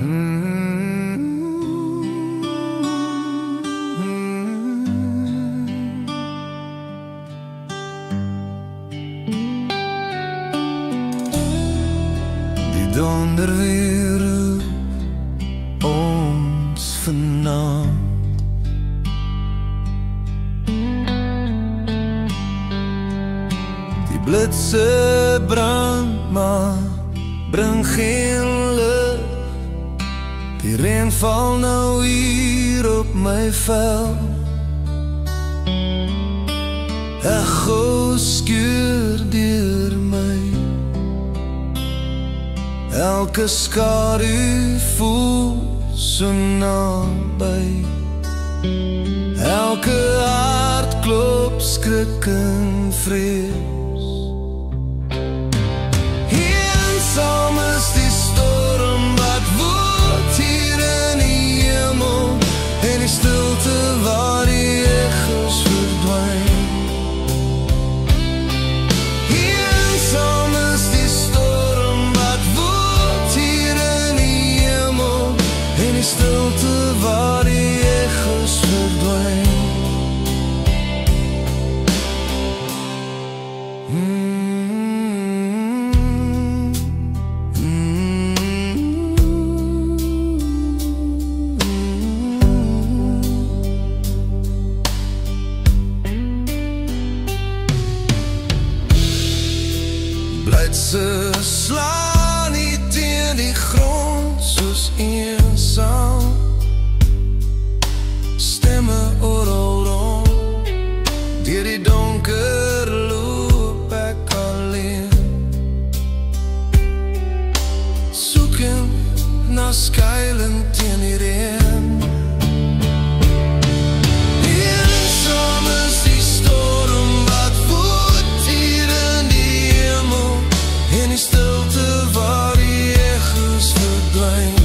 Die donder weer ons vanaand. Die blitse brand, maar bring geen lig. Die reën val nou hier op my vel. Echo skeur deur my. Elke skadu voel so naby. Elke hart klop skrik en vrees. Eensaam is die storm wat woed hier in die hemel, en die stilte waar die echos verdwyn. Eensaam is die storm wat woed hier in die hemel, en die stilte waar die echos verdwyn. Blydse slaan nie teen die grond soos eensaam. Stemme oral rond, deur die donker loop ek alleen. Soekend na skuiling teen die reën. Eensaam is die storm wat woed hier in die hemel, en die stilte waar die echos verdwyn.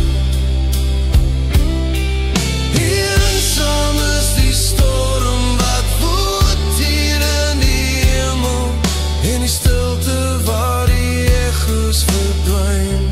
Eensaam is die storm wat woed hier in die hemel, en die stilte waar die echos verdwyn.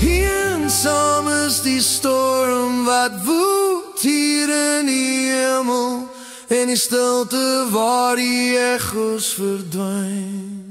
Eensaam is die storm wat woed hier in die hemel, en die stilte waar die echos verdwyn.